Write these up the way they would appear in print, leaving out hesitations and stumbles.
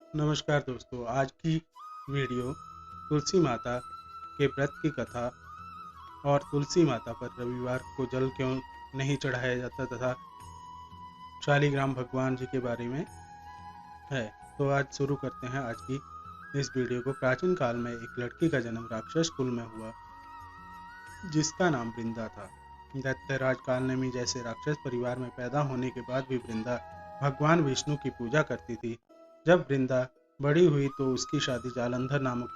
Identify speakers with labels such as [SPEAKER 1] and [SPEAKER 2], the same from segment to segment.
[SPEAKER 1] नमस्कार दोस्तों, आज की वीडियो तुलसी माता के व्रत की कथा और तुलसी माता पर रविवार को जल क्यों नहीं चढ़ाया जाता तथा शालिग्राम भगवान जी के बारे में है। तो आज शुरू करते हैं आज की इस वीडियो को। प्राचीन काल में एक लड़की का जन्म राक्षस कुल में हुआ जिसका नाम वृंदा था। दैत्यराज कालनेमी जैसे राक्षस परिवार में पैदा होने के बाद भी वृंदा भगवान विष्णु की पूजा करती थी। जब वृंदा बड़ी हुई तो उसकी शादी जालंधर नामक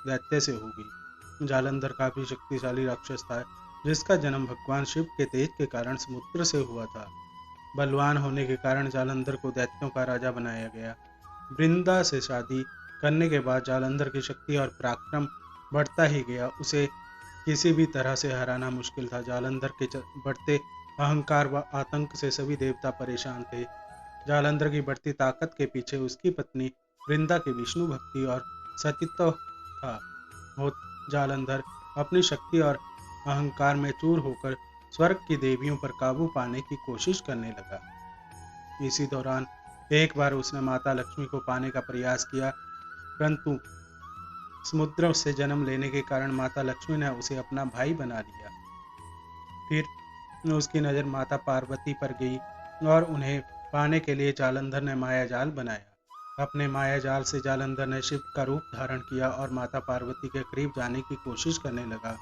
[SPEAKER 1] दैत्य से हो गई। जालंधर काफी शक्तिशाली राक्षस था जिसका जन्म भगवान शिव के तेज के कारण समुद्र से हुआ था। बलवान होने के कारण जालंधर को दैत्यों का राजा बनाया गया। वृंदा से शादी करने के बाद जालंधर की शक्ति और पराक्रम बढ़ता ही गया। उसे किसी भी तरह से हराना मुश्किल था। जालंधर के बढ़ते अहंकार व आतंक से सभी देवता परेशान थे। जालंधर की बढ़ती ताकत के पीछे उसकी पत्नी वृंदा की विष्णु भक्ति और सतीत्व था। जालंधर अपनी शक्ति और अहंकार में चूर होकर स्वर्ग की देवियों पर काबू पाने की कोशिश करने लगा। इसी दौरान एक बार उसने माता लक्ष्मी को पाने का प्रयास किया, परंतु समुद्र से जन्म लेने के कारण माता लक्ष्मी ने उसे अपना भाई बना लिया। फिर उसकी नज़र माता पार्वती पर गई और उन्हें पाने के लिए जालंधर ने माया जाल बनाया। अपने माया जाल से जालंधर ने शिव का रूप धारण किया और माता पार्वती के करीब जाने की कोशिश करने लगा।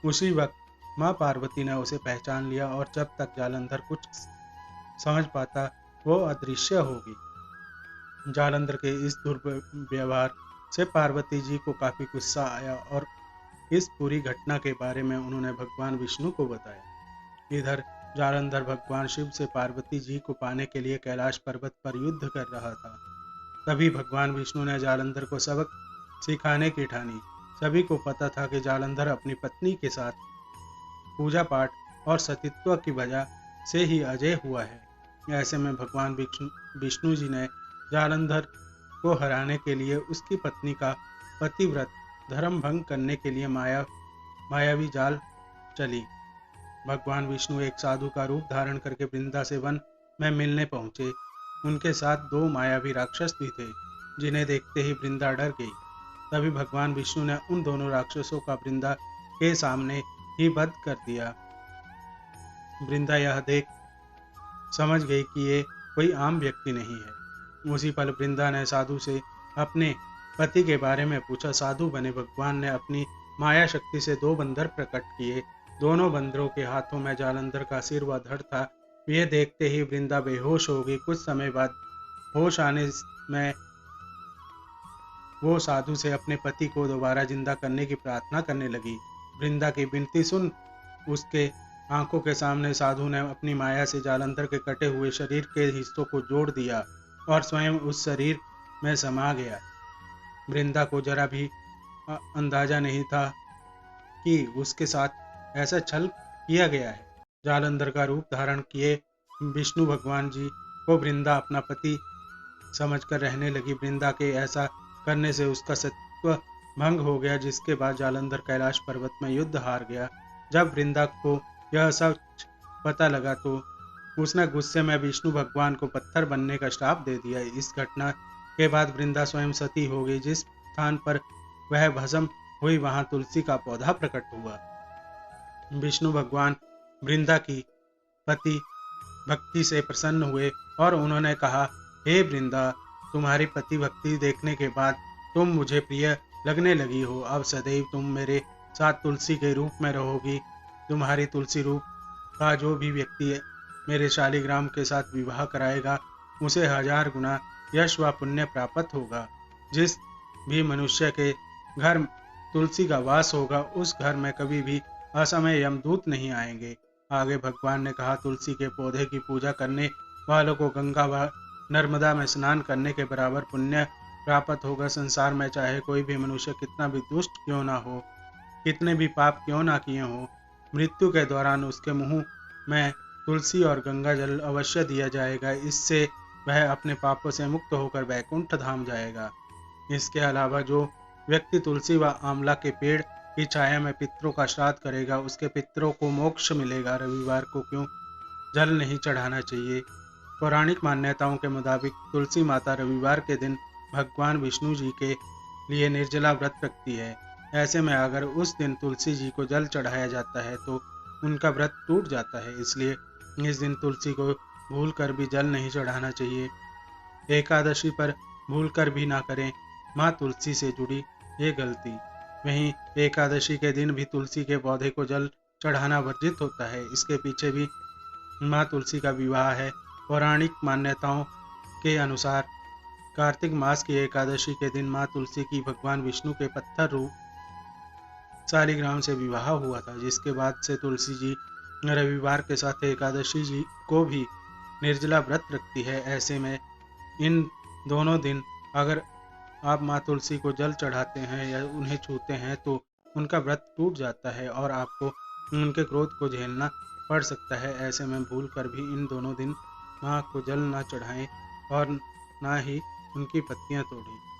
[SPEAKER 1] उसी वक्त माँ पार्वती ने उसे पहचान लिया और जब तक जालंधर कुछ समझ पाता वो अदृश्य हो गई। जालंधर के इस दुर्व्यवहार से पार्वती जी को काफी गुस्सा आया और इस पूरी घटना के बारे में उन्होंने भगवान विष्णु को बताया। इधर जालंधर भगवान शिव से पार्वती जी को पाने के लिए कैलाश पर्वत पर युद्ध कर रहा था। तभी भगवान विष्णु ने जालंधर को सबक सिखाने की ठानी। सभी को पता था कि जालंधर अपनी पत्नी के साथ पूजा पाठ और सतीत्व की वजह से ही अजय हुआ है। ऐसे में भगवान विष्णु जी ने जालंधर को हराने के लिए उसकी पत्नी का पतिव्रत धर्म भंग करने के लिए मायावी जाल चली। भगवान विष्णु एक साधु का रूप धारण करके वृंदा से वन में मिलने पहुंचे। उनके साथ दो मायावी राक्षस भी थे जिन्हें देखते ही वृंदा डर गई। तभी भगवान विष्णु ने उन दोनों राक्षसों का वृंदा के सामने ही वध कर दिया। वृंदा यह देख समझ गई कि ये कोई आम व्यक्ति नहीं है। उसी पल वृंदा ने साधु से अपने पति के बारे में पूछा। साधु बने भगवान ने अपनी माया शक्ति से दो बंदर प्रकट किए। दोनों बंदरों के हाथों में जालंधर का सिर व धड़ था। ये देखते ही वृंदा बेहोश हो गई। कुछ समय बाद होश आने में वो साधु से अपने पति को दोबारा जिंदा करने की प्रार्थना करने लगी। वृंदा की विनती सुन उसके आंखों के सामने साधु ने अपनी माया से जालंधर के कटे हुए शरीर के हिस्सों को जोड़ दिया और स्वयं उस शरीर में समा गया। वृंदा को जरा भी अंदाजा नहीं था कि उसके साथ ऐसा छल किया गया है। जालंधर का रूप धारण किए विष्णु भगवान जी को वृंदा अपना पति समझकर रहने लगी। वृंदा के ऐसा करने से उसका सत्व भंग हो गया, जिसके बाद जालंधर कैलाश पर्वत में युद्ध हार गया। जब वृंदा को यह सच पता लगा तो उसने गुस्से में विष्णु भगवान को पत्थर बनने का श्राप दे दिया। इस घटना के बाद वृंदा स्वयं सती हो गई। जिस स्थान पर वह भस्म हुई वहां तुलसी का पौधा प्रकट हुआ। विष्णु भगवान वृंदा की पति भक्ति से प्रसन्न हुए और उन्होंने कहा, हे वृंदा, तुम्हारी पति भक्ति देखने के बाद तुम मुझे प्रिय लगने लगी हो। अब सदैव तुम मेरे साथ तुलसी के रूप में रहोगी। तुम्हारी तुलसी रूप का जो भी व्यक्ति मेरे शालिग्राम के साथ विवाह कराएगा उसे 1000 गुना यश व पुण्य प्राप्त होगा। जिस भी मनुष्य के घर तुलसी का वास होगा उस घर में कभी भी असमय यमदूत नहीं आएंगे। आगे भगवान ने कहा, तुलसी के पौधे की पूजा करने वालों को गंगा व नर्मदा में स्नान करने के बराबर पुण्य प्राप्त होगा। संसार में चाहे कोई भी मनुष्य कितना भी दुष्ट क्यों ना हो, कितने भी पाप क्यों ना किए हो, मृत्यु के दौरान उसके मुंह में तुलसी और गंगा जल अवश्य दिया जाएगा। इससे वह अपने पापों से मुक्त होकर वैकुंठ धाम जाएगा। इसके अलावा जो व्यक्ति तुलसी व आंवला के पेड़ की छाया में पितरों का श्राद्ध करेगा उसके पितरों को मोक्ष मिलेगा। रविवार को क्यों जल नहीं चढ़ाना चाहिए? पौराणिक मान्यताओं के मुताबिक तुलसी माता रविवार के दिन भगवान विष्णु जी के लिए निर्जला व्रत रखती है। ऐसे में अगर उस दिन तुलसी जी को जल चढ़ाया जाता है तो उनका व्रत टूट जाता है। इसलिए इस दिन तुलसी को भूल कर भी जल नहीं चढ़ाना चाहिए। एकादशी पर भूल कर भी ना करें माँ तुलसी से जुड़ी ये गलती। वहीं एकादशी के दिन भी तुलसी के पौधे को जल चढ़ाना वर्जित होता है। इसके पीछे भी माँ तुलसी का विवाह है। पौराणिक मान्यताओं के अनुसार कार्तिक मास की एकादशी के दिन माँ तुलसी की भगवान विष्णु के पत्थर रूप शालिग्राम से विवाह हुआ था, जिसके बाद से तुलसी जी रविवार के साथ एकादशी जी को भी निर्जला व्रत रखती है। ऐसे में इन दोनों दिन अगर आप माँ तुलसी को जल चढ़ाते हैं या उन्हें छूते हैं तो उनका व्रत टूट जाता है और आपको उनके क्रोध को झेलना पड़ सकता है। ऐसे में भूल कर भी इन दोनों दिन माँ को जल ना चढ़ाएं और ना ही उनकी पत्तियाँ तोड़ें।